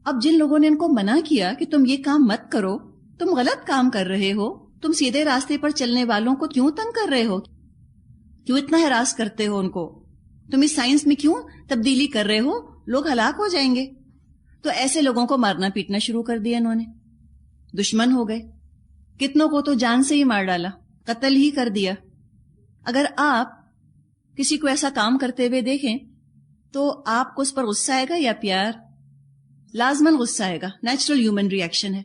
اب جن لوگوں نے ان کو منع کیا کہ تم یہ کام مت کرو، تم غلط کام کر رہے ہو، تم سیدھے راستے پر چلنے والوں کو کیوں تنگ کر رہے ہو، کیوں اتنا ہراس کرتے ہو ان کو، تم اس سائنس میں کیوں تبدیلی کر رہے ہو، لوگ ہلاک ہو جائیں گے. تو ایسے لوگوں کو مارنا پیٹنا شروع کر دیا انہوں نے، دشمن ہو گئے، کتنوں کو تو جان سے ہی مار ڈالا، قتل ہی کر دیا. اگر آپ کسی کو ایسا کام کرتے ہوئے دیکھیں تو آپ کو اس پر غصہ آئے گا یا پیار؟ لازماً غصہ آئے گا، نیچرل ہیومن ری ایکشن ہے.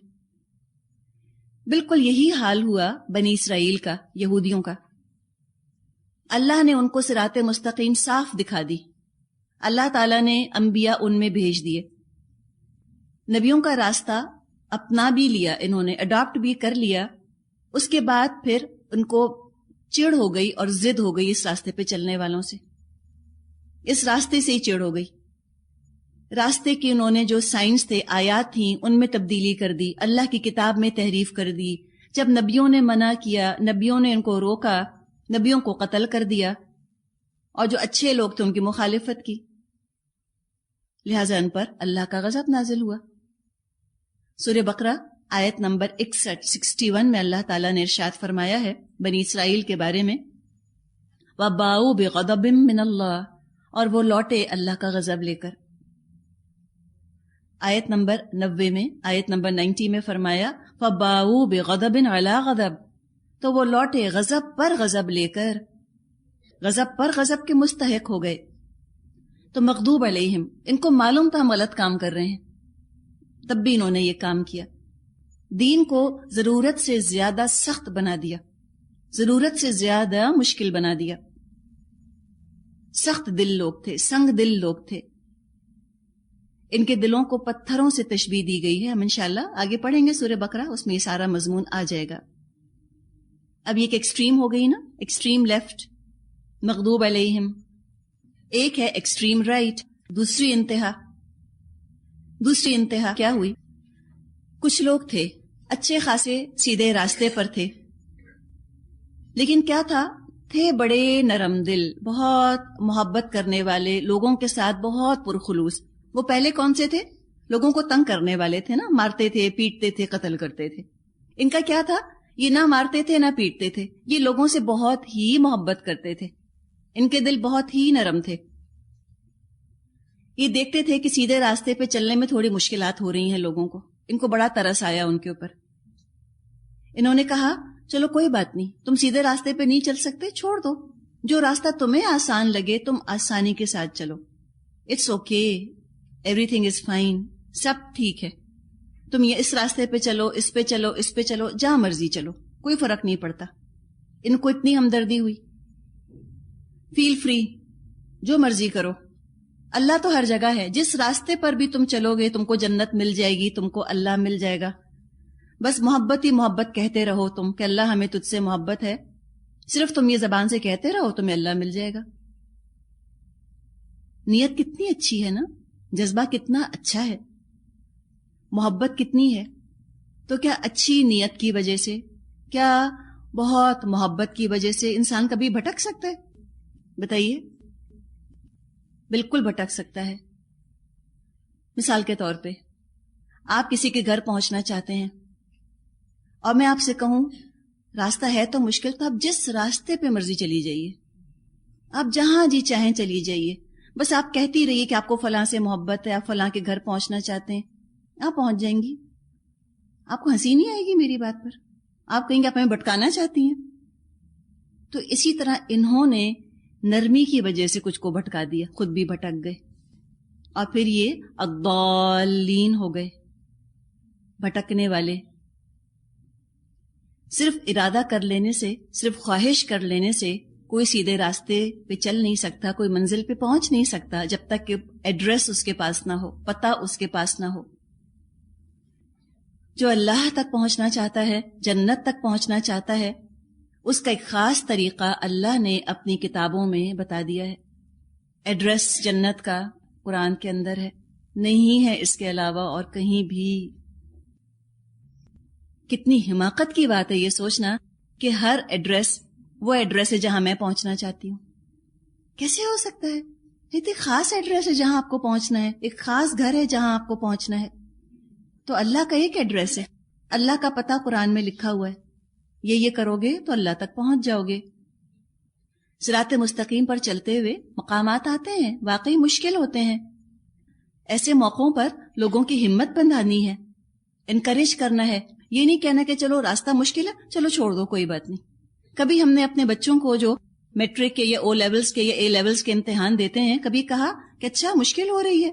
بالکل یہی حال ہوا بنی اسرائیل کا، یہودیوں کا. اللہ نے ان کو صراط مستقیم صاف دکھا دی، اللہ تعالیٰ نے انبیاء ان میں بھیج دیے، نبیوں کا راستہ اپنا بھی لیا، انہوں نے اڈاپٹ بھی کر لیا. اس کے بعد پھر ان کو چڑ ہو گئی اور ضد ہو گئی اس راستے پہ چلنے والوں سے، اس راستے سے ہی چڑ ہو گئی. راستے کی انہوں نے جو سائنس تھے، آیات تھیں، ان میں تبدیلی کر دی، اللہ کی کتاب میں تحریف کر دی. جب نبیوں نے منع کیا، نبیوں نے ان کو روکا، نبیوں کو قتل کر دیا، اور جو اچھے لوگ تھے ان کی مخالفت کی، لہٰذا ان پر اللہ کا غضب نازل ہوا. سورہ بقرہ آیت نمبر 61 میں اللہ تعالیٰ نے ارشاد فرمایا ہے بنی اسرائیل کے بارے میں، وَبَاءُوا بِغَضَبٍ مِّنَ اللَّهِ، اور وہ لوٹے اللہ کا غضب لے کر. آیت نمبر 90 میں، آیت نمبر 90 میں فرمایا فَبَاءُوا بِغَضَبٍ عَلَىٰ غَضَبٍ، تو وہ لوٹے غضب پر غضب لے کر، غضب پر غضب کے مستحق ہو گئے. تو مغضوب علیہم، ان کو معلوم تھا ہم غلط کام کر رہے ہیں، تب بھی انہوں نے یہ کام کیا. دین کو ضرورت سے زیادہ سخت بنا دیا، ضرورت سے زیادہ مشکل بنا دیا. سخت دل لوگ تھے، سنگ دل لوگ تھے. ان کے دلوں کو پتھروں سے تشبیہ دی گئی ہے. ہم انشاءاللہ آگے پڑھیں گے سورہ بقرہ، اس میں یہ سارا مضمون آ جائے گا. اب یہ ایک ایکسٹریم ہو گئی نا، ایکسٹریم لیفٹ، مغضوب علیہم. ایک ہے ایکسٹریم رائٹ، دوسری انتہا کیا ہوئی؟ کچھ لوگ تھے اچھے خاصے سیدھے راستے پر تھے، لیکن کیا تھے بڑے نرم دل، بہت محبت کرنے والے، لوگوں کے ساتھ بہت پرخلوص. وہ پہلے کون سے تھے؟ لوگوں کو تنگ کرنے والے تھے نا، مارتے تھے، پیٹتے تھے، قتل کرتے تھے. ان کا کیا تھا؟ یہ نہ مارتے تھے نہ پیٹتے تھے، یہ لوگوں سے بہت ہی محبت کرتے تھے، ان کے دل بہت ہی نرم تھے. یہ دیکھتے تھے کہ سیدھے راستے پہ چلنے میں تھوڑی مشکلات ہو رہی ہیں لوگوں کو، ان کو بڑا ترس آیا ان کے اوپر. انہوں نے کہا چلو کوئی بات نہیں، تم سیدھے راستے پہ نہیں چل سکتے، چھوڑ دو، جو راستہ تمہیں آسان لگے تم آسانی کے ساتھ چلو. It's okay, everything is fine, سب ٹھیک ہے، تم یہ اس راستے پہ چلو، اس پہ چلو، اس پہ چلو، جہاں مرضی چلو، کوئی فرق نہیں پڑتا. ان کو اتنی ہمدردی ہوئی، فیل فری، جو مرضی کرو، اللہ تو ہر جگہ ہے، جس راستے پر بھی تم چلو گے تم کو جنت مل جائے گی، تم کو اللہ مل جائے گا. بس محبت ہی محبت کہتے رہو تم کہ اللہ ہمیں تجھ سے محبت ہے، صرف تم یہ زبان سے کہتے رہو، تمہیں اللہ مل جائے گا. نیت کتنی اچھی ہے نا، جذبہ کتنا اچھا ہے، محبت کتنی ہے. تو کیا اچھی نیت کی وجہ سے، کیا بہت محبت کی وجہ سے انسان کبھی بھٹک سکتا ہے؟ بتائیے. بالکل بھٹک سکتا ہے. مثال کے طور پہ آپ کسی کے گھر پہنچنا چاہتے ہیں اور میں آپ سے کہوں راستہ ہے تو مشکل، تو آپ جس راستے پہ مرضی چلی جائیے، آپ جہاں جی چاہیں چلی جائیے، بس آپ کہتی رہیے کہ آپ کو فلاں سے محبت ہے، آپ فلاں کے گھر پہنچنا چاہتے ہیں، آپ پہنچ جائیں گی. آپ کو ہنسی نہیں آئے گی میری بات پر، آپ کہیں گے آپ ہمیں بھٹکانا چاہتی ہیں. تو اسی طرح انہوں نے نرمی کی وجہ سے کچھ کو بھٹکا دیا، خود بھی بھٹک گئے، اور پھر یہ الضالین ہو گئے، بھٹکنے والے. صرف ارادہ کر لینے سے، صرف خواہش کر لینے سے کوئی سیدھے راستے پہ چل نہیں سکتا، کوئی منزل پہ پہنچ نہیں سکتا جب تک کہ ایڈریس اس کے پاس نہ ہو، پتہ اس کے پاس نہ ہو. جو اللہ تک پہنچنا چاہتا ہے، جنت تک پہنچنا چاہتا ہے، اس کا ایک خاص طریقہ اللہ نے اپنی کتابوں میں بتا دیا ہے. ایڈریس جنت کا قرآن کے اندر ہے، نہیں ہے اس کے علاوہ اور کہیں بھی. کتنی حماقت کی بات ہے یہ سوچنا کہ ہر ایڈریس وہ ایڈریس ہے جہاں میں پہنچنا چاہتی ہوں. کیسے ہو سکتا ہے؟ ایک خاص ایڈریس ہے جہاں آپ کو پہنچنا ہے، ایک خاص گھر ہے جہاں آپ کو پہنچنا ہے. تو اللہ کا ایک ایڈریس ہے، اللہ کا پتہ قرآن میں لکھا ہوا ہے، یہ کرو گے تو اللہ تک پہنچ جاؤ گے۔ صراط مستقیم پر چلتے ہوئے مقامات آتے ہیں، واقعی مشکل ہوتے ہیں، ایسے موقعوں پر لوگوں کی ہمت بندھانی ہے، انکریج کرنا ہے، یہ نہیں کہنا کہ چلو راستہ مشکل ہے چلو چھوڑ دو کوئی بات نہیں۔ کبھی ہم نے اپنے بچوں کو جو میٹرک کے یا او لیولز کے یا اے لیولز کے امتحان دیتے ہیں کبھی کہا کہ اچھا مشکل ہو رہی ہے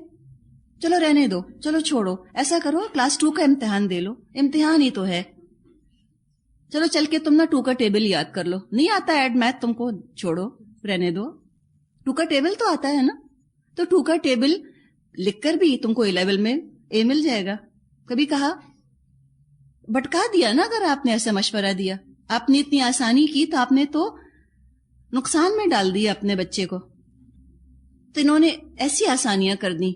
چلو رہنے دو، چلو چھوڑو، ایسا کرو کلاس 2 کا امتحان دے لو، امتحان ہی تو ہے، چلو چل کے تم نا 2 کا ٹیبل یاد کر لو، نہیں آتا ایڈ میتھ تم کو، چھوڑو رہنے دو، 2 کا ٹیبل تو آتا ہے نا، تو 2 کا ٹیبل لکھ کر بھی تم کو اے لیول میں اے مل جائے گا۔ کبھی کہا بھٹکا دیا نا، اگر آپ نے ایسا مشورہ دیا، آپ نے اتنی آسانی کی تو آپ نے تو نقصان میں ڈال دیا اپنے بچے کو، تو انہوں نے ایسی آسانیاں کر دی۔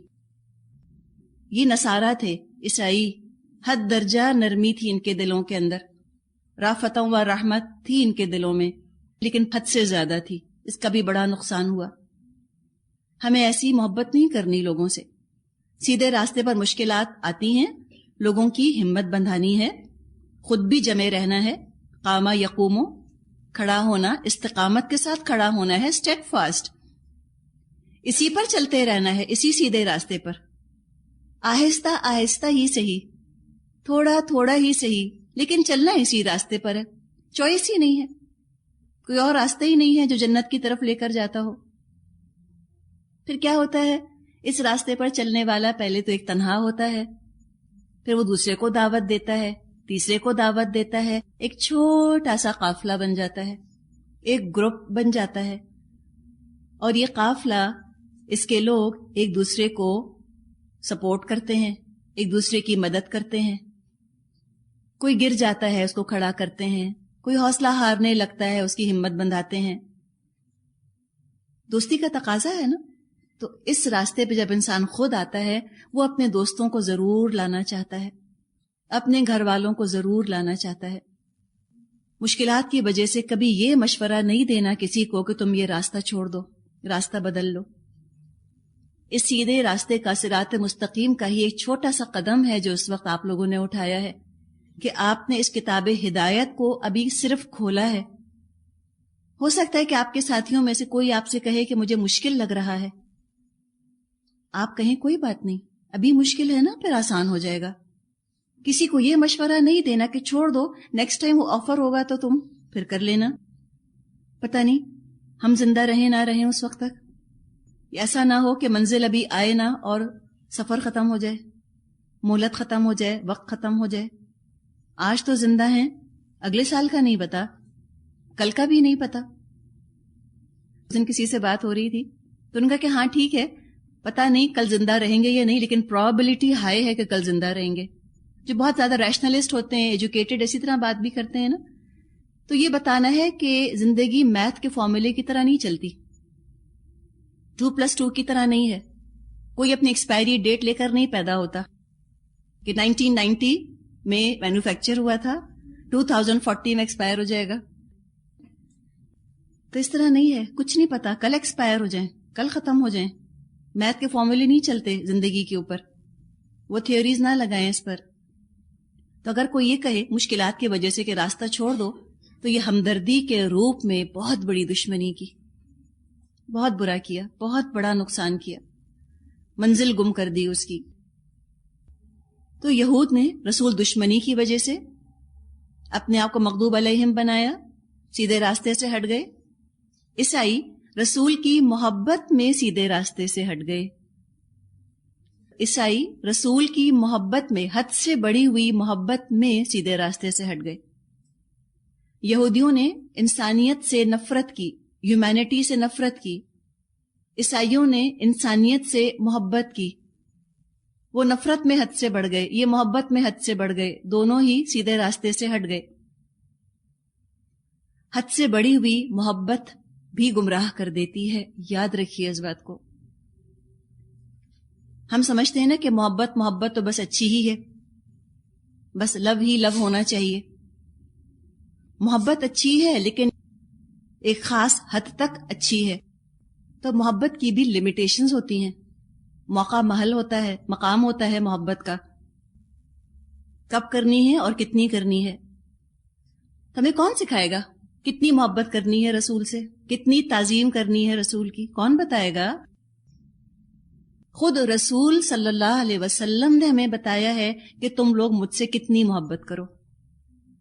یہ نصارہ تھے، عیسائی، حد درجہ نرمی تھی ان کے دلوں کے اندر، رافتوں و رحمت تھی ان کے دلوں میں، لیکن حد سے زیادہ تھی، اس کا بھی بڑا نقصان ہوا۔ ہمیں ایسی محبت نہیں کرنی لوگوں سے، سیدھے راستے پر مشکلات آتی ہیں، لوگوں کی ہمت بندھانی ہے، خود بھی جمے رہنا ہے، قامہ یقومو، کھڑا ہونا، استقامت کے ساتھ کھڑا ہونا ہے، اسٹیڈ فاسٹ، اسی پر چلتے رہنا ہے، اسی سیدھے راستے پر، آہستہ آہستہ ہی صحیح، تھوڑا تھوڑا ہی صحیح، لیکن چلنا اسی راستے پر ہے، چوائس ہی نہیں ہے، کوئی اور راستہ ہی نہیں ہے جو جنت کی طرف لے کر جاتا ہو۔ پھر کیا ہوتا ہے، اس راستے پر چلنے والا پہلے تو ایک تنہا ہوتا ہے، پھر وہ دوسرے کو دعوت دیتا ہے، تیسرے کو دعوت دیتا ہے، ایک چھوٹا سا قافلہ بن جاتا ہے، ایک گروپ بن جاتا ہے، اور یہ قافلہ، اس کے لوگ ایک دوسرے کو سپورٹ کرتے ہیں، ایک دوسرے کی مدد کرتے ہیں، کوئی گر جاتا ہے اس کو کھڑا کرتے ہیں، کوئی حوصلہ ہارنے لگتا ہے اس کی ہمت بندھاتے ہیں، دوستی کا تقاضا ہے نا۔ تو اس راستے پہ جب انسان خود آتا ہے وہ اپنے دوستوں کو ضرور لانا چاہتا ہے، اپنے گھر والوں کو ضرور لانا چاہتا ہے۔ مشکلات کی وجہ سے کبھی یہ مشورہ نہیں دینا کسی کو کہ تم یہ راستہ چھوڑ دو، راستہ بدل لو۔ اس سیدھے راستے کا، صراط مستقیم کا ہی ایک چھوٹا سا قدم ہے جو اس وقت آپ لوگوں نے اٹھایا ہے کہ آپ نے اس کتاب ہدایت کو ابھی صرف کھولا ہے۔ ہو سکتا ہے کہ آپ کے ساتھیوں میں سے کوئی آپ سے کہے کہ مجھے مشکل لگ رہا ہے، آپ کہیں کوئی بات نہیں، ابھی مشکل ہے نا، پھر آسان ہو جائے گا۔ کسی کو یہ مشورہ نہیں دینا کہ چھوڑ دو، نیکسٹ ٹائم وہ آفر ہوگا تو تم پھر کر لینا، پتہ نہیں ہم زندہ رہیں نہ رہیں اس وقت تک، ایسا نہ ہو کہ منزل ابھی آئے نہ اور سفر ختم ہو جائے، مہلت ختم ہو جائے، وقت ختم ہو جائے۔ آج تو زندہ ہیں، اگلے سال کا نہیں پتا، کل کا بھی نہیں پتا۔ اس دن کسی سے بات ہو رہی تھی تو ان کا کہ ہاں ٹھیک ہے، پتا نہیں کل زندہ رہیں گے یا نہیں، لیکن پرابلٹی ہائی ہے کہ کل زندہ رہیں گے۔ جو بہت زیادہ ریشنلسٹ ہوتے ہیں، ایجوکیٹڈ، اسی طرح بات بھی کرتے ہیں نا، تو یہ بتانا ہے کہ زندگی میتھ کے فارمولے کی طرح نہیں چلتی، 2+2 کی طرح نہیں ہے، کوئی اپنی ایکسپائری ڈیٹ لے کر نہیں پیدا ہوتا کہ 1990 میں مینوفیکچر ہوا تھا، 2040 میں ایکسپائر ہو جائے گا، تو اس طرح نہیں ہے، کچھ نہیں پتا، کل ایکسپائر ہو جائیں، کل ختم ہو جائیں۔ میتھ کے فارمولے نہیں چلتے زندگی کے اوپر، وہ تھیوریز نہ لگائیں اس پر۔ تو اگر کوئی یہ کہے مشکلات کی وجہ سے کہ راستہ چھوڑ دو، تو یہ ہمدردی کے روپ میں بہت بڑی دشمنی کی، بہت برا کیا، بہت بڑا نقصان کیا، منزل گم کر دی اس کی۔ تو یہود نے رسول دشمنی کی وجہ سے اپنے آپ کو مغضوب علیہم بنایا، سیدھے راستے سے ہٹ گئے۔ عیسائی رسول کی محبت میں سیدھے راستے سے ہٹ گئے۔ عیسائی رسول کی محبت میں، حد سے بڑی ہوئی محبت میں سیدھے راستے سے ہٹ گئے۔ یہودیوں نے انسانیت سے نفرت کی، ہیومینٹی سے نفرت کی، عیسائیوں نے انسانیت سے محبت کی، وہ نفرت میں حد سے بڑھ گئے، یہ محبت میں حد سے بڑھ گئے، دونوں ہی سیدھے راستے سے ہٹ گئے۔ حد سے بڑی ہوئی محبت بھی گمراہ کر دیتی ہے، یاد رکھیے اس بات کو۔ ہم سمجھتے ہیں نا کہ محبت تو بس اچھی ہی ہے، بس لو ہی لو ہونا چاہیے۔ محبت اچھی ہے لیکن ایک خاص حد تک اچھی ہے، تو محبت کی بھی لمیٹیشنز ہوتی ہیں، موقع محل ہوتا ہے، مقام ہوتا ہے محبت کا۔ کب کرنی ہے اور کتنی کرنی ہے. ہمیں کون سکھائے گا کتنی محبت کرنی ہے رسول سے، کتنی تعظیم کرنی ہے رسول کی؟ کون بتائے گا؟ خود رسول صلی اللہ علیہ وسلم نے ہمیں بتایا ہے کہ تم لوگ مجھ سے کتنی محبت کرو،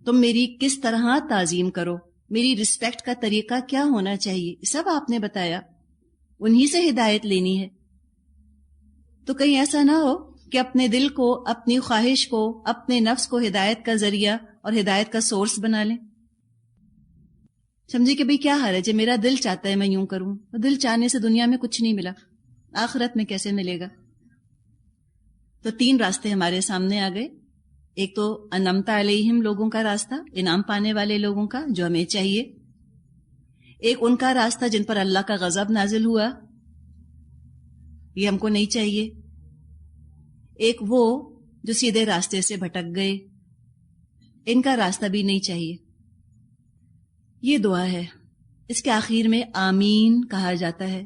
تم میری کس طرح تعظیم کرو، میری رسپیکٹ کا طریقہ کیا ہونا چاہیے، سب آپ نے بتایا. انہی سے ہدایت لینی ہے. تو کہیں ایسا نہ ہو کہ اپنے دل کو، اپنی خواہش کو، اپنے نفس کو ہدایت کا ذریعہ اور ہدایت کا سورس بنا لیں. سمجھے کہ بھئی کیا حال ہے، جب میرا دل چاہتا ہے میں یوں کروں، دل چاہنے سے دنیا میں کچھ نہیں ملا، آخرت میں کیسے ملے گا؟ تو 3 راستے ہمارے سامنے آ گئے. ایک تو انعمت علیہم لوگوں کا راستہ، انعام پانے والے لوگوں کا، جو ہمیں چاہیے. ایک ان کا راستہ جن پر اللہ کا غضب نازل ہوا، یہ ہم کو نہیں چاہیے. ایک وہ جو سیدھے راستے سے بھٹک گئے، ان کا راستہ بھی نہیں چاہیے. یہ دعا ہے، اس کے آخر میں آمین کہا جاتا ہے،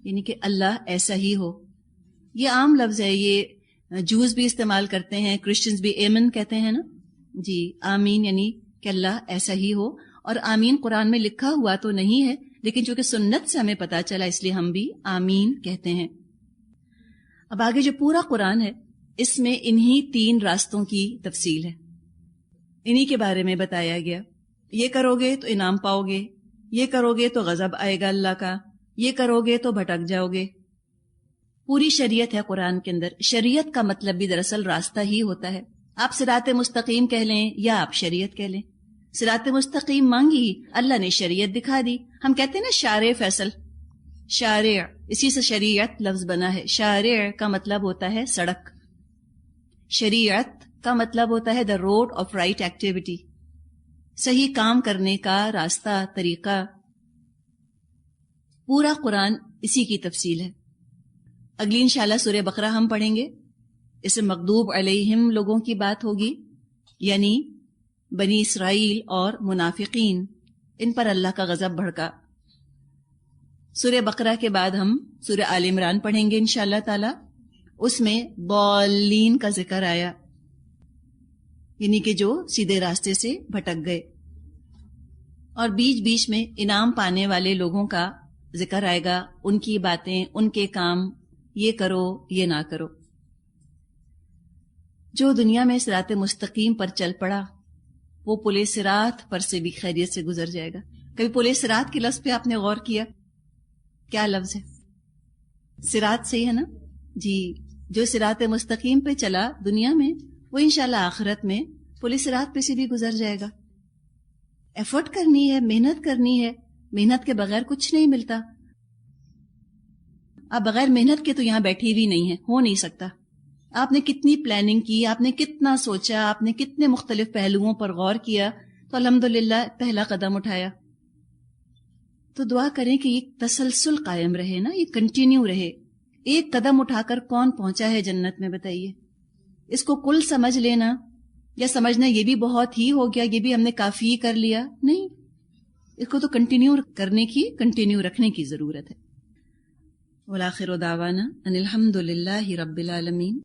یعنی کہ اللہ ایسا ہی ہو. یہ عام لفظ ہے، یہ جوز بھی استعمال کرتے ہیں، کرسچنز بھی ایمن کہتے ہیں نا جی. آمین یعنی کہ اللہ ایسا ہی ہو. اور آمین قرآن میں لکھا ہوا تو نہیں ہے، لیکن چونکہ سنت سے ہمیں پتا چلا اس لیے ہم بھی آمین کہتے ہیں. اب آگے جو پورا قرآن ہے اس میں انہی 3 راستوں کی تفصیل ہے، انہی کے بارے میں بتایا گیا. یہ کرو گے تو انعام پاؤ گے، یہ کرو گے تو غضب آئے گا اللہ کا، یہ کرو گے تو بھٹک جاؤ گے. پوری شریعت ہے قرآن کے اندر. شریعت کا مطلب بھی دراصل راستہ ہی ہوتا ہے. آپ صراط مستقیم کہہ لیں یا آپ شریعت کہہ لیں. صراط مستقیم مانگی، اللہ نے شریعت دکھا دی. ہم کہتے ہیں نا شارع فیصل، شارع اسی سے شریعت لفظ بنا ہے. شارع کا مطلب ہوتا ہے سڑک، شریعت کا مطلب ہوتا ہے the road of right activity, صحیح کام کرنے کا راستہ، طریقہ. پورا قرآن اسی کی تفصیل ہے. اگلی انشاءاللہ سورہ بقرہ ہم پڑھیں گے. اس میں مغضوب علیہم لوگوں کی بات ہوگی، یعنی بنی اسرائیل اور منافقین، ان پر اللہ کا غضب بھڑکا. سورہ بقرہ کے بعد ہم سورہ آل عمران پڑھیں گے انشاءاللہ تعالی. اس میں ضالین کا ذکر آیا، یعنی کہ جو سیدھے راستے سے بھٹک گئے. اور بیچ بیچ میں انعام پانے والے لوگوں کا ذکر آئے گا، ان کی باتیں، ان کے کام، یہ کرو یہ نہ کرو. جو دنیا میں صراط مستقیم پر چل پڑا وہ پل صراط پر سے بھی خیریت سے گزر جائے گا. کبھی پل صراط کے لفظ پہ آپ نے غور کیا؟ کیا لفظ ہے؟ صراط سے ہی ہے نا جی. جو صراط مستقیم پہ چلا دنیا میں وہ انشاءاللہ آخرت میں پل صراط پہ سے بھی گزر جائے گا. ایفرٹ کرنی ہے، محنت کرنی ہے، محنت کے بغیر کچھ نہیں ملتا. آپ بغیر محنت کے تو یہاں بیٹھی بھی نہیں ہیں، ہو نہیں سکتا. آپ نے کتنی پلاننگ کی، آپ نے کتنا سوچا، آپ نے کتنے مختلف پہلوؤں پر غور کیا تو الحمدللہ پہلا قدم اٹھایا. تو دعا کریں کہ یہ تسلسل قائم رہے نا، یہ کنٹینیو رہے. ایک قدم اٹھا کر کون پہنچا ہے جنت میں بتائیے؟ اس کو کل سمجھ لینا یا سمجھنا یہ بھی بہت ہی ہو گیا، یہ بھی ہم نے کافی کر لیا، نہیں. اس کو تو کنٹینیو کرنے کی، کنٹینیو رکھنے کی ضرورت ہے. وَالْآخِرُ دَعْوَانَا أَنِ الْحَمْدُ لِلَّهِ رَبِّ الْعَالَمِينَ.